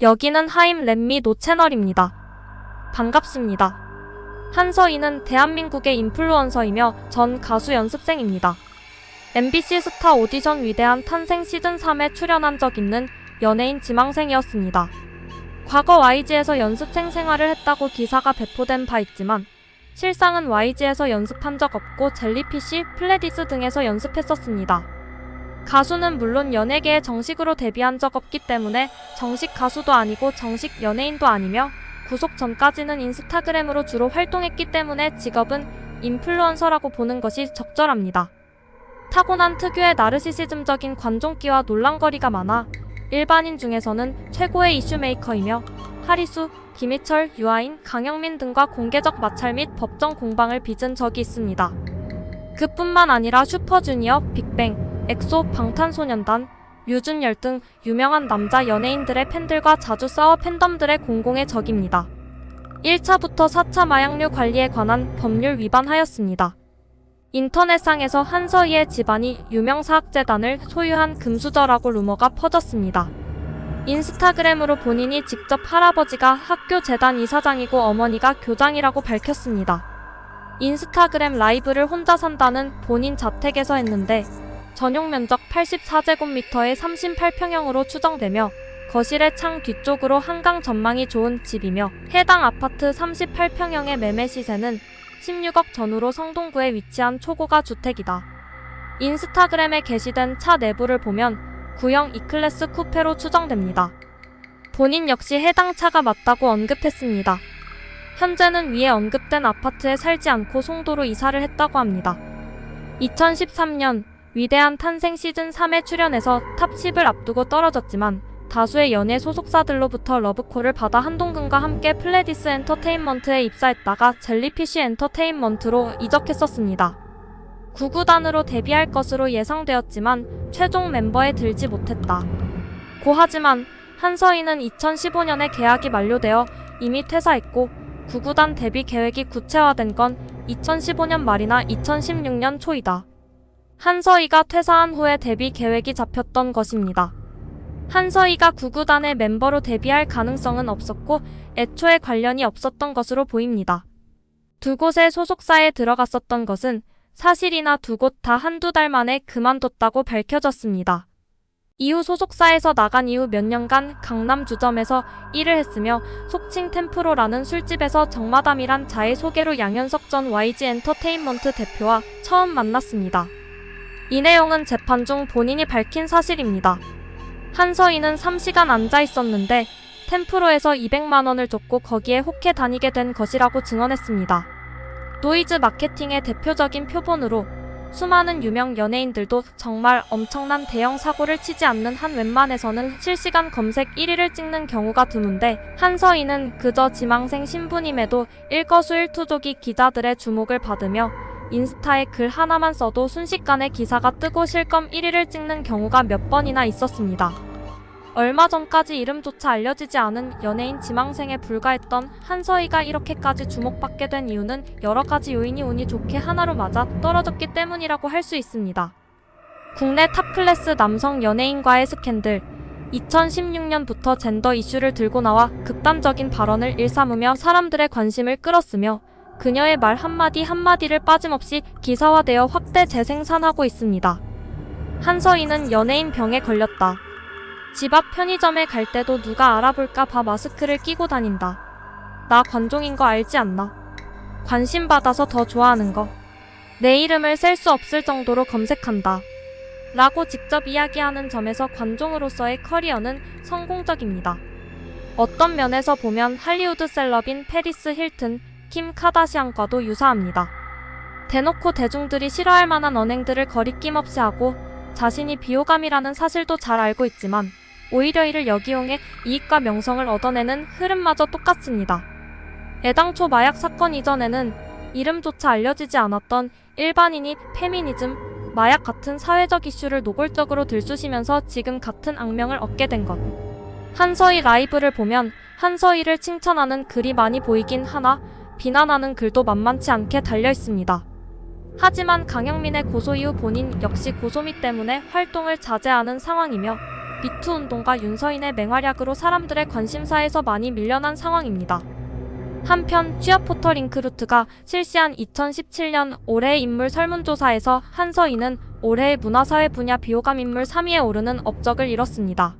여기는 하임 렛미 노 채널입니다. 반갑습니다. 한서희는 대한민국의 인플루언서이며 전 가수 연습생입니다. MBC 스타 오디션 위대한 탄생 시즌3에 출연한 적 있는 연예인 지망생이었습니다. 과거 YG에서 연습생 생활을 했다고 기사가 배포된 바 있지만 실상은 YG에서 연습한 적 없고 젤리피쉬, 플레디스 등에서 연습했었습니다. 가수는 물론 연예계에 정식으로 데뷔한 적 없기 때문에 정식 가수도 아니고 정식 연예인도 아니며 구속 전까지는 인스타그램으로 주로 활동했기 때문에 직업은 인플루언서라고 보는 것이 적절합니다. 타고난 특유의 나르시시즘적인 관종기와 논란거리가 많아 일반인 중에서는 최고의 이슈메이커이며 하리수, 김희철, 유아인, 강영민 등과 공개적 마찰 및 법정 공방을 빚은 적이 있습니다. 그뿐만 아니라 슈퍼주니어, 빅뱅, 엑소, 방탄소년단, 류준열 등 유명한 남자 연예인들의 팬들과 자주 싸워 팬덤들의 공공의 적입니다. 1차부터 4차 마약류 관리에 관한 법률 위반하였습니다. 인터넷상에서 한서희의 집안이 유명사학재단을 소유한 금수저라고 루머가 퍼졌습니다. 인스타그램으로 본인이 직접 할아버지가 학교 재단 이사장이고 어머니가 교장이라고 밝혔습니다. 인스타그램 라이브를 혼자 산다는 본인 자택에서 했는데 전용 면적 84제곱미터의 38평형으로 추정되며 거실의 창 뒤쪽으로 한강 전망이 좋은 집이며 해당 아파트 38평형의 매매 시세는 16억 전후로 성동구에 위치한 초고가 주택이다. 인스타그램에 게시된 차 내부를 보면 구형 E클래스 쿠페로 추정됩니다. 본인 역시 해당 차가 맞다고 언급했습니다. 현재는 위에 언급된 아파트에 살지 않고 송도로 이사를 했다고 합니다. 2013년 위대한 탄생 시즌3에 출연해서 탑10을 앞두고 떨어졌지만 다수의 연예 소속사들로부터 러브콜을 받아 한동근과 함께 플레디스 엔터테인먼트에 입사했다가 젤리피쉬 엔터테인먼트로 이적했었습니다. 9구단으로 데뷔할 것으로 예상되었지만 최종 멤버에 들지 못했다. 고하지만 한서희는 2015년에 계약이 만료되어 이미 퇴사했고 9구단 데뷔 계획이 구체화된 건 2015년 말이나 2016년 초이다. 한서희가 퇴사한 후에 데뷔 계획이 잡혔던 것입니다. 한서희가 9구단의 멤버로 데뷔할 가능성은 없었고 애초에 관련이 없었던 것으로 보입니다. 두 곳의 소속사에 들어갔었던 것은 사실이나 두 곳 다 한두 달 만에 그만뒀다고 밝혀졌습니다. 이후 소속사에서 나간 이후 몇 년간 강남 주점에서 일을 했으며 속칭 템프로라는 술집에서 정마담이란 자의 소개로 양현석 전 YG 엔터테인먼트 대표와 처음 만났습니다. 이 내용은 재판 중 본인이 밝힌 사실입니다. 한서희는 3시간 앉아 있었는데 템프로에서 200만 원을 줬고 거기에 혹해 다니게 된 것이라고 증언했습니다. 노이즈 마케팅의 대표적인 표본으로 수많은 유명 연예인들도 정말 엄청난 대형 사고를 치지 않는 한 웬만해서는 실시간 검색 1위를 찍는 경우가 드문데 한서희는 그저 지망생 신분임에도 일거수일투족이 기자들의 주목을 받으며 인스타에 글 하나만 써도 순식간에 기사가 뜨고 실검 1위를 찍는 경우가 몇 번이나 있었습니다. 얼마 전까지 이름조차 알려지지 않은 연예인 지망생에 불과했던 한서희가 이렇게까지 주목받게 된 이유는 여러 가지 요인이 운이 좋게 하나로 맞아 떨어졌기 때문이라고 할 수 있습니다. 국내 탑클래스 남성 연예인과의 스캔들. 2016년부터 젠더 이슈를 들고 나와 극단적인 발언을 일삼으며 사람들의 관심을 끌었으며 그녀의 말 한마디 한마디를 빠짐없이 기사화되어 확대 재생산하고 있습니다. 한서희는 연예인 병에 걸렸다. 집 앞 편의점에 갈 때도 누가 알아볼까 봐 마스크를 끼고 다닌다. 나 관종인 거 알지 않나? 관심 받아서 더 좋아하는 거. 내 이름을 셀 수 없을 정도로 검색한다. 라고 직접 이야기하는 점에서 관종으로서의 커리어는 성공적입니다. 어떤 면에서 보면 할리우드 셀럽인 페리스 힐튼, 킴 카다시안과도 유사합니다. 대놓고 대중들이 싫어할 만한 언행들을 거리낌 없이 하고 자신이 비호감이라는 사실도 잘 알고 있지만 오히려 이를 역이용해 이익과 명성을 얻어내는 흐름마저 똑같습니다. 애당초 마약 사건 이전에는 이름조차 알려지지 않았던 일반인이 페미니즘, 마약 같은 사회적 이슈를 노골적으로 들쑤시면서 지금 같은 악명을 얻게 된 것. 한서희 라이브를 보면 한서희를 칭찬하는 글이 많이 보이긴 하나 비난하는 글도 만만치 않게 달려 있습니다. 하지만 강영민의 고소 이후 본인 역시 고소미 때문에 활동을 자제하는 상황이며 미투 운동과 윤서인의 맹활약으로 사람들의 관심사에서 많이 밀려난 상황입니다. 한편 취업 포털 잉크루트가 실시한 2017년 올해의 인물 설문조사에서 한서인은 올해의 문화사회 분야 비호감 인물 3위에 오르는 업적을 이뤘습니다.